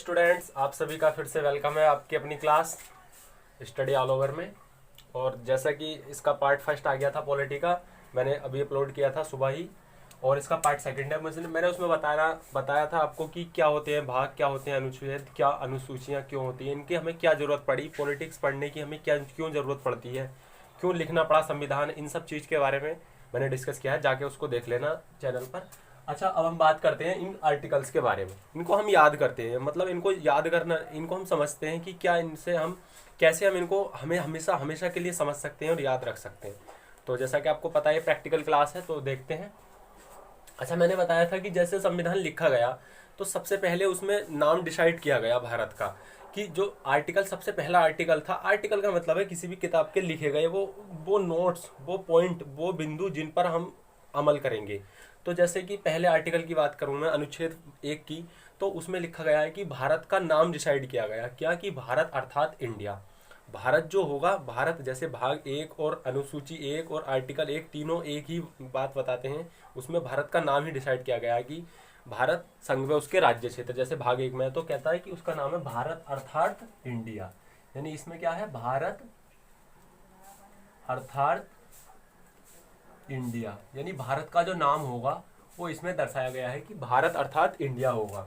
Students, आप सभी का फिर से वेलकम है आपकी अपनी क्लास स्टडी ऑल ओवर में। और जैसा कि इसका पार्ट फर्स्ट आ गया था पॉलिटी का, मैंने अभी अपलोड किया था सुबह ही। और इसका पार्ट सेकंड है, मैंने उसमें बताया था आपको कि क्या होते हैं भाग, क्या होते हैं अनुच्छेद, क्या अनुसूचियाँ क्यों होती हैं, इनकी हमें क्या ज़रूरत पड़ी, पॉलिटिक्स पढ़ने की हमें क्यों ज़रूरत पड़ती है, क्यों लिखना पड़ा संविधान, इन सब चीज़ के बारे में मैंने डिस्कस किया है। जाके उसको देख लेना चैनल पर। अच्छा, अब हम बात करते हैं इन आर्टिकल्स के बारे में। इनको हम याद करते हैं, मतलब इनको याद करना, इनको हम समझते हैं कि क्या इनसे हम कैसे हम इनको हमें हमेशा हमेशा के लिए समझ सकते हैं और याद रख सकते हैं। तो जैसा कि आपको पता है प्रैक्टिकल क्लास है, तो देखते हैं। अच्छा, मैंने बताया था कि जैसे संविधान लिखा गया तो सबसे पहले उसमें नाम डिसाइड किया गया भारत का, कि जो आर्टिकल सबसे पहला आर्टिकल था। आर्टिकल का मतलब है किसी भी किताब के लिखे गए वो नोट्स, वो पॉइंट, वो बिंदु जिन पर हम अमल करेंगे। तो जैसे कि पहले आर्टिकल की बात करूँ मैं, अनुच्छेद 1 की, तो उसमें लिखा गया है कि भारत का नाम डिसाइड किया गया। क्या कि भारत अर्थात इंडिया। भारत जो होगा, भारत जैसे भाग 1 और अनुसूची 1 और आर्टिकल 1 तीनों एक ही बात बताते हैं। उसमें भारत का नाम ही डिसाइड किया गया है कि भारत संघ व उसके राज्य क्षेत्र। जैसे भाग 1 में तो कहता है कि उसका नाम है भारत अर्थात इंडिया, यानी इसमें क्या है, भारत अर्थात इंडिया, यानी भारत का जो नाम होगा वो इसमें दर्शाया गया है कि भारत अर्थात इंडिया होगा।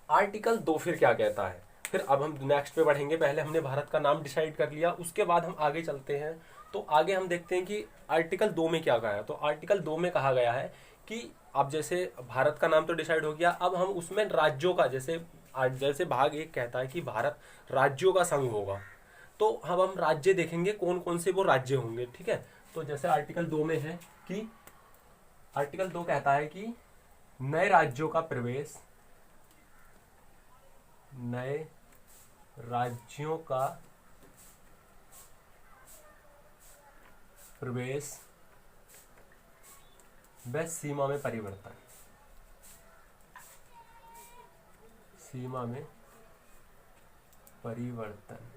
आर्टिकल 2 फिर क्या कहता है, फिर अब हम नेक्स्ट पे बढ़ेंगे। पहले हमने भारत का नाम डिसाइड कर लिया, उसके बाद हम आगे चलते हैं। तो आगे हम देखते हैं कि आर्टिकल 2 में क्या कहा है। तो आर्टिकल 2 में कहा गया है कि अब जैसे भारत का नाम तो डिसाइड हो गया, अब हम उसमें राज्यों का, जैसे भाग 1 कहता है कि भारत राज्यों का संघ होगा, तो अब हम राज्य देखेंगे कौन कौन से वो राज्य होंगे। ठीक है, तो जैसे आर्टिकल 2 में है कि आर्टिकल 2 कहता है कि नए राज्यों का प्रवेश, नए राज्यों का प्रवेश व सीमा में परिवर्तन, सीमा में परिवर्तन।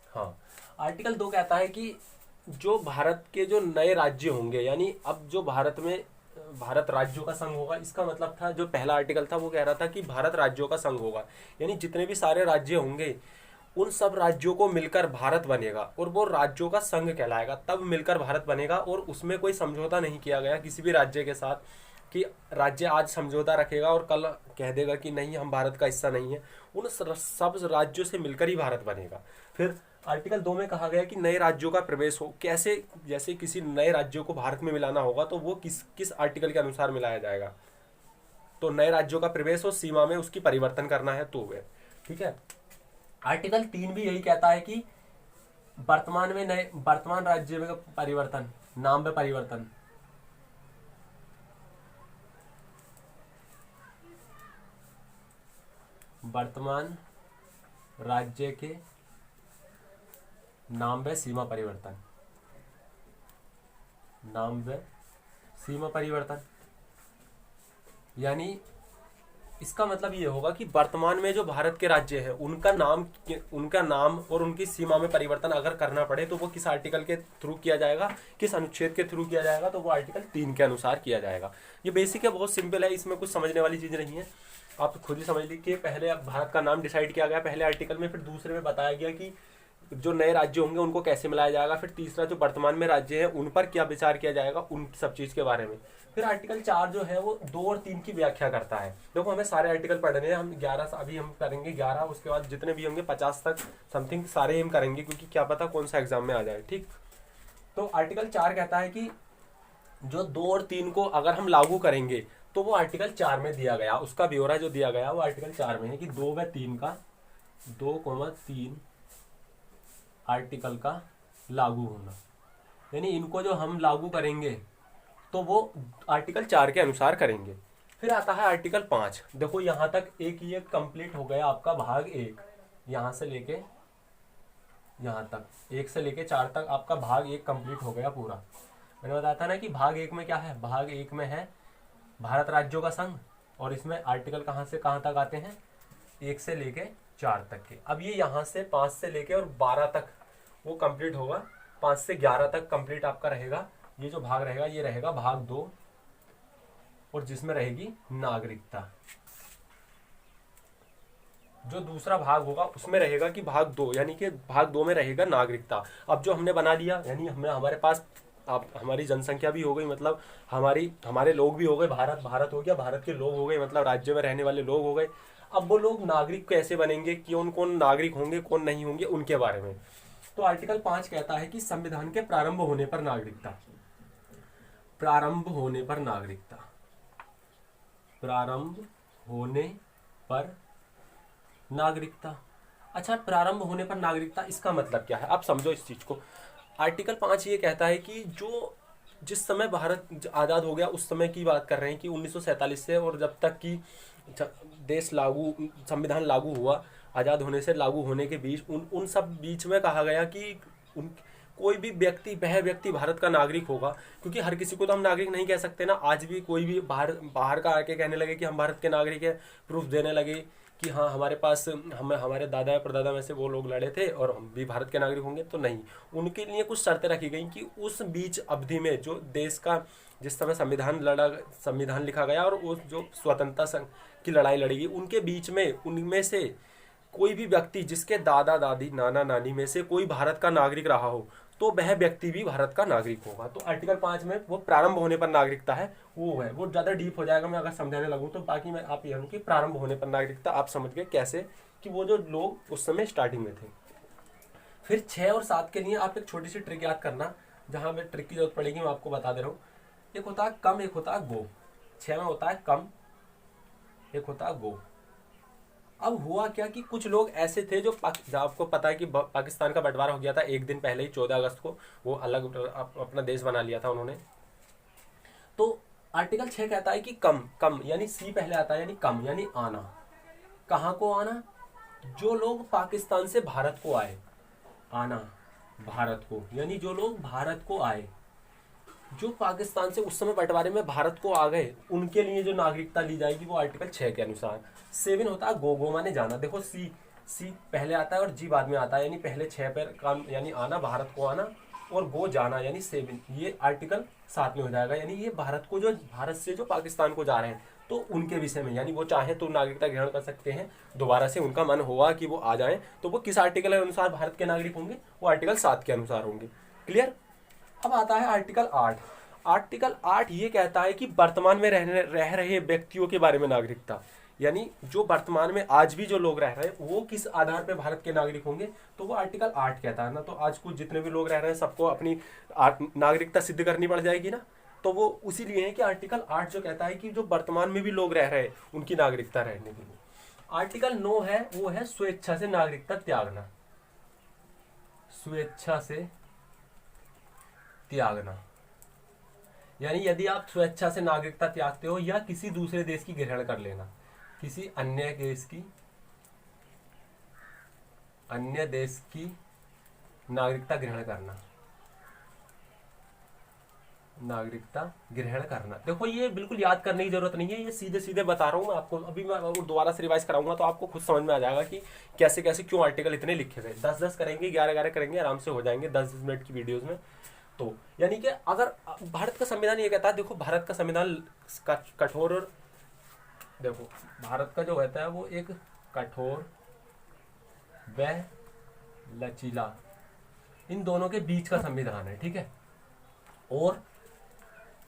हाँ, आर्टिकल 2 कहता है कि जो भारत के जो नए राज्य होंगे, यानी अब जो भारत में भारत राज्यों का संघ होगा, इसका मतलब था जो पहला आर्टिकल था वो कह रहा था कि भारत राज्यों का संघ होगा, यानी जितने भी सारे राज्य होंगे उन सब राज्यों को मिलकर भारत बनेगा और वो राज्यों का संघ कहलाएगा, तब मिलकर भारत बनेगा। और उसमें कोई समझौता नहीं किया गया किसी भी राज्य के साथ कि राज्य आज समझौता रखेगा और कल कह देगा कि नहीं हम भारत का हिस्सा नहीं है। उन सब राज्यों से मिलकर ही भारत बनेगा। फिर आर्टिकल 2 में कहा गया कि नए राज्यों का प्रवेश हो, कैसे, जैसे किसी नए राज्यों को भारत में मिलाना होगा तो वो किस किस आर्टिकल के अनुसार मिलाया जाएगा। तो नए राज्यों का प्रवेश हो, सीमा में उसकी परिवर्तन करना है तो वे। ठीक है, आर्टिकल 3 भी यही कहता है कि वर्तमान राज्य में परिवर्तन, नाम में परिवर्तन, वर्तमान राज्य के नाम व सीमा परिवर्तन, नाम व सीमा परिवर्तन, यानी इसका मतलब ये होगा कि वर्तमान में जो भारत के राज्य हैं उनका नाम और उनकी सीमा में परिवर्तन अगर करना पड़े तो वो किस आर्टिकल के थ्रू किया जाएगा, किस अनुच्छेद के थ्रू किया जाएगा, तो वो आर्टिकल 3 के अनुसार किया जाएगा। ये बेसिक है, बहुत सिंपल है, इसमें कुछ समझने वाली चीज़ नहीं है, आप खुद ही समझ लीजिए। पहले भारत का नाम डिसाइड किया गया पहले आर्टिकल में, फिर दूसरे में बताया गया कि जो नए राज्य होंगे उनको कैसे मिलाया जाएगा, फिर तीसरा जो वर्तमान में राज्य हैं उन पर क्या विचार किया जाएगा, उन सब चीज़ के बारे में। फिर आर्टिकल 4 जो है वो 2 और 3 की व्याख्या करता है। देखो हमें सारे आर्टिकल पढ़ने हैं, हम 11 अभी हम करेंगे 11, उसके बाद जितने भी होंगे 50 तक समथिंग सारे हम करेंगे, क्योंकि क्या पता कौन सा एग्जाम में आ जाए। ठीक, तो आर्टिकल 4 कहता है कि जो 2 और 3 को अगर हम लागू करेंगे तो वो आर्टिकल 4 में दिया गया, उसका ब्यौरा जो दिया गया वो आर्टिकल 4 में है कि 2 व 3 का 2,3 आर्टिकल का लागू होना, यानी इनको जो हम लागू करेंगे तो वो आर्टिकल 4 के अनुसार करेंगे। फिर आता है आर्टिकल 5। देखो यहाँ तक एक ये कंप्लीट हो गया आपका भाग 1, यहाँ से लेके यहाँ तक 1 से लेके 4 तक आपका भाग 1 कंप्लीट हो गया पूरा। मैंने बताया था ना कि भाग 1 में क्या है, भाग 1 में है भारत राज्यों का संघ, और इसमें आर्टिकल कहाँ से कहाँ तक आते हैं, 1 से लेके 4 तक के। अब ये यहाँ से 5 से लेके और 12 तक वो कंप्लीट होगा, 5 से 11 तक कंप्लीट आपका रहेगा। ये जो भाग रहेगा ये रहेगा भाग 2, और जिसमें रहेगी नागरिकता। जो दूसरा भाग होगा उसमें रहेगा कि भाग दो, यानी कि भाग दो में रहेगा नागरिकता। अब जो हमने बना लिया, यानी हमने हमारे पास अब हमारी जनसंख्या भी हो गई, मतलब हमारे लोग भी हो गए, भारत हो गया, भारत के लोग हो गए, मतलब राज्य में रहने वाले लोग हो गए। अब वो लोग नागरिक कैसे बनेंगे, कौन कौन नागरिक होंगे कौन नहीं होंगे, उनके बारे में। तो आर्टिकल 5 कहता है कि संविधान के प्रारंभ होने पर नागरिकता, प्रारंभ होने पर नागरिकता, प्रारंभ होने पर नागरिकता। अच्छा, प्रारंभ होने पर नागरिकता, इसका मतलब क्या है, आप समझो इस चीज को। आर्टिकल 5 ये कहता है कि जो जिस समय भारत आज़ाद हो गया उस समय की बात कर रहे हैं कि 1947 से, और जब तक कि देश लागू संविधान लागू हुआ, आज़ाद होने से लागू होने के बीच उन उन सब बीच में कहा गया कि उन कोई भी व्यक्ति, वह व्यक्ति भारत का नागरिक होगा। क्योंकि हर किसी को तो हम नागरिक नहीं कह सकते ना। आज भी कोई भी बाहर बाहर का आके कहने लगे कि हम भारत के नागरिक हैं, प्रूफ देने लगे कि हाँ हमारे पास हमारे दादा या परदादा में से वो लोग लड़े थे और हम भी भारत के नागरिक होंगे, तो नहीं। उनके लिए कुछ शर्तें रखी गई कि उस बीच अवधि में जो देश का, जिस समय संविधान लिखा गया और उस जो स्वतंत्रता संघ की लड़ाई लड़ी गई, उनके बीच में उनमें से कोई भी व्यक्ति जिसके दादा दादी नाना नानी में से कोई भारत का नागरिक रहा हो, तो वह व्यक्ति भी भारत का नागरिक होगा। तो आर्टिकल 5 में वो प्रारंभ होने पर नागरिकता है, वो है, वो ज़्यादा डीप हो जाएगा मैं अगर समझाने लगूँ तो। बाकी मैं आप ये हूँ कि प्रारंभ होने पर नागरिकता आप समझ गए कैसे, कि वो जो लोग उस समय स्टार्टिंग में थे। फिर 6 और 7 के लिए आप एक छोटी सी ट्रिक याद करना, जहाँ पे ट्रिक की जरूरत पड़ेगी मैं आपको बता दे रहा हूँ। एक होता है कम, एक होता है गो। 6 में होता है कम, एक होता है गो। अब हुआ क्या कि कुछ लोग ऐसे थे जो आपको पता है कि पाकिस्तान का बंटवारा हो गया था एक दिन पहले ही, 14 अगस्त को वो अलग अपना देश बना लिया था उन्होंने। तो आर्टिकल 6 कहता है कि कम, कम यानी सी पहले आता है, यानी कम यानी आना। कहाँ को आना, जो लोग पाकिस्तान से भारत को आए, आना भारत को, यानी जो लोग भारत को आए, जो पाकिस्तान से उस समय बंटवारे में भारत को आ गए, उनके लिए जो नागरिकता ली जाएगी वो आर्टिकल 6 के अनुसार। 7 होता है गो, गो माने जाना। देखो सी पहले आता है और जी बाद में आता है, यानी पहले 6 पर काम यानी आना, भारत को आना, और गो जाना यानी 7, ये आर्टिकल 7 में हो जाएगा। यानी ये भारत को, जो भारत से जो पाकिस्तान को जा रहे हैं तो उनके विषय में, यानी वो चाहे तो नागरिकता ग्रहण कर सकते हैं दोबारा से, उनका मन हुआ कि वो आ जाएं तो वो किस आर्टिकल के अनुसार भारत के नागरिक होंगे, वो आर्टिकल 7 के अनुसार होंगे। क्लियर। अब आता है आर्टिकल 8। आर्टिकल 8 ये कहता है कि वर्तमान में रह रहे व्यक्तियों के बारे में नागरिकता, यानी जो वर्तमान में आज भी जो लोग रह रहे हैं वो किस आधार पर भारत के नागरिक होंगे, तो वो आर्टिकल 8 कहता है ना। तो आज कुछ जितने भी लोग रह रहे हैं सबको अपनी नागरिकता सिद्ध करनी पड़ जाएगी ना, तो वो उसी लिए है कि आर्टिकल 8 जो कहता है कि जो वर्तमान में भी लोग रह रहे हैं उनकी नागरिकता रहने के लिए। आर्टिकल 9 है, वो है स्वेच्छा से नागरिकता त्यागना, स्वेच्छा से त्यागना, यानी यदि आप स्वेच्छा से नागरिकता त्यागते हो या किसी दूसरे देश की ग्रहण कर लेना, किसी अन्य देश की नागरिकता ग्रहण करना, नागरिकता ग्रहण करना। देखो ये बिल्कुल याद करने की जरूरत नहीं है, ये सीधे सीधे बता रहा हूँ मैं आपको। अभी मैं दोबारा से रिवाइज कराऊंगा तो आपको खुद समझ में आ जाएगा कि कैसे कैसे क्यों आर्टिकल इतने लिखे गए। 10-10 करेंगे, 11-11 करेंगे, आराम से हो जाएंगे 10 मिनट की वीडियोज में। तो यानी कि अगर भारत का संविधान ये कहता है, देखो भारत का संविधान कठोर, और देखो भारत का जो कहता है वो एक कठोर व लचीला, इन दोनों के बीच का संविधान है, ठीक है। और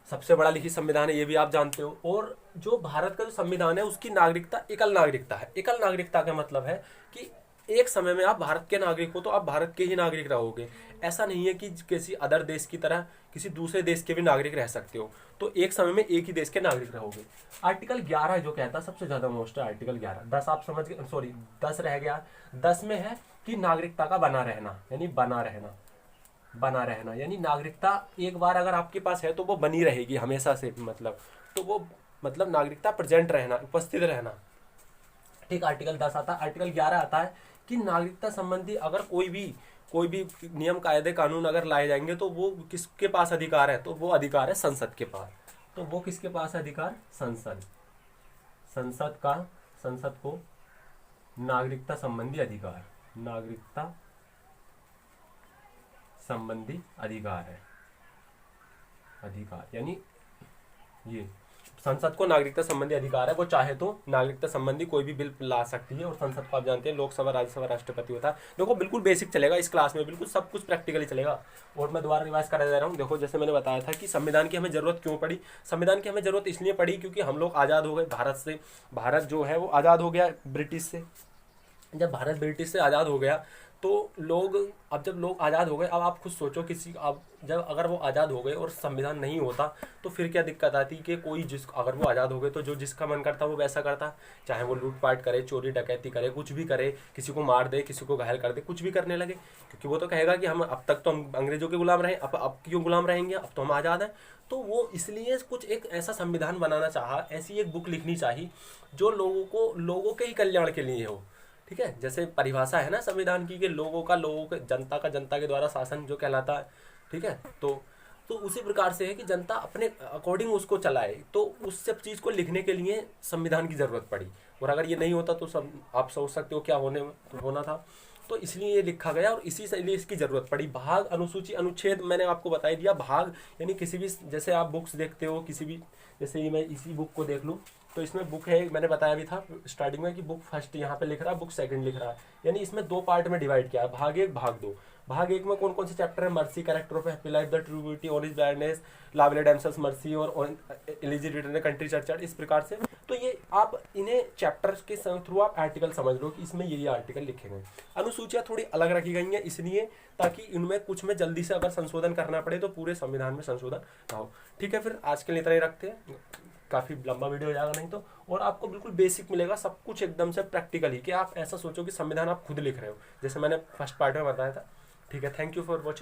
सबसे बड़ा लिखित संविधान है, ये भी आप जानते हो। और जो भारत का जो संविधान है उसकी नागरिकता एकल नागरिकता है। एकल नागरिकता का मतलब है कि एक समय में आप भारत के नागरिक हो तो आप भारत के ही नागरिक रहोगे। ऐसा नहीं है कि किसी अदर देश की तरह किसी दूसरे देश के भी नागरिक रह सकते हो, तो एक समय में एक ही देश के नागरिक रहोगे। आर्टिकल 11 जो कहता है सबसे ज्यादा मोस्ट है आर्टिकल 11। 10 आप समझ गए, सॉरी 10 रह गया। 10 में है कि नागरिकता का बना रहना, यानी बना रहना, बना रहना यानी नागरिकता एक बार अगर आपके पास है तो वो बनी रहेगी हमेशा से, मतलब तो वो मतलब नागरिकता प्रेजेंट रहना, उपस्थित रहना, ठीक। आर्टिकल 10 आता है। आर्टिकल 11 आता है कि नागरिकता संबंधी अगर कोई भी नियम कायदे कानून अगर लाए जाएंगे तो वो किसके पास अधिकार है, तो वो अधिकार है संसद के पास। तो वो किसके पास है अधिकार, संसद को नागरिकता संबंधी अधिकार, नागरिकता संबंधी अधिकार है, अधिकार यानी ये संसद को नागरिकता संबंधी अधिकार है, वो चाहे तो नागरिकता संबंधी कोई भी बिल ला सकती है। और संसद को आप जानते हैं लोकसभा, राज्यसभा, राष्ट्रपति होता है। देखो बिल्कुल बेसिक चलेगा इस क्लास में, बिल्कुल सब कुछ प्रैक्टिकली चलेगा। और मैं दोबारा रिवाइज करा दे रहा हूँ। देखो जैसे मैंने बताया था कि संविधान की हमें जरूरत क्यों पड़ी। संविधान की हमें जरूरत इसलिए पड़ी क्योंकि हम लोग आज़ाद हो गए भारत से। भारत जो है वो आज़ाद हो गया ब्रिटिश से। जब भारत ब्रिटिश से आज़ाद हो गया तो लोग, अब जब लोग आज़ाद हो गए, अब आप खुद सोचो किसी, अब जब अगर वो आज़ाद हो गए और संविधान नहीं होता तो फिर क्या दिक्कत आती कि कोई जिस, अगर वो आज़ाद हो गए तो जो जिसका मन करता वो वैसा करता, चाहे वो लूटपाट करे, चोरी डकैती करे, कुछ भी करे, किसी को मार दे, किसी को घायल कर दे, कुछ भी करने लगे। क्योंकि वो तो कहेगा कि हम अब तक तो हम अंग्रेजों के गुलाम रहे, अब क्यों गुलाम रहेंगे, अब तो हम आज़ाद हैं। तो वो इसलिए कुछ एक ऐसा संविधान बनाना चाहा, ऐसी एक बुक लिखनी चाहिए जो लोगों को, लोगों के ही कल्याण के लिए हो। ठीक है, जैसे परिभाषा है ना संविधान की कि लोगों का, लोगों के, जनता का जनता के द्वारा शासन जो कहलाता है। ठीक है, तो उसी प्रकार से है कि जनता अपने अकॉर्डिंग उसको चलाए। तो उस सब चीज़ को लिखने के लिए संविधान की ज़रूरत पड़ी। और अगर ये नहीं होता तो सब आप सोच सकते हो क्या होना था। तो इसलिए ये लिखा गया और इसी से लिए इसकी ज़रूरत पड़ी। भाग, अनुसूची, अनुच्छेद मैंने आपको बता ही दिया। भाग यानी किसी भी, जैसे आप बुक्स देखते हो किसी भी, जैसे ये मैं इसी बुक को देख लूँ तो इसमें बुक है, मैंने बताया भी था स्टार्टिंग में कि बुक फर्स्ट यहाँ पे लिख रहा है, बुक सेकंड लिख रहा है। यानी इसमें दो पार्ट में डिवाइड किया है, भाग 1 भाग 2। भाग 1 में कौन कौन से चैप्टर है? Mercy, character of happy life, the true beauty, orange blindness, लावले डैमसेल्स, मर्सी और एलिजिबिलिटी, कंट्री चर्च, इस प्रकार से। तो ये आप इन्हें चैप्टर्स के थ्रू आप आर्टिकल समझ लो कि इसमें ये आर्टिकल लिखे गए। अनुसूचियाँ थोड़ी अलग रखी गई हैं इसलिए ताकि इनमें कुछ में जल्दी से अगर संशोधन करना पड़े तो पूरे संविधान में संशोधन ना हो। ठीक है, फिर आज के लिए इतना ही रखते हैं, काफ़ी लंबा वीडियो हो जाएगा नहीं तो। और आपको बिल्कुल बेसिक मिलेगा सब कुछ एकदम से प्रैक्टिकली, कि आप ऐसा सोचो कि संविधान आप खुद लिख रहे हो, जैसे मैंने फर्स्ट पार्ट में बताया था। ठीक है, थैंक यू फॉर वॉचिंग।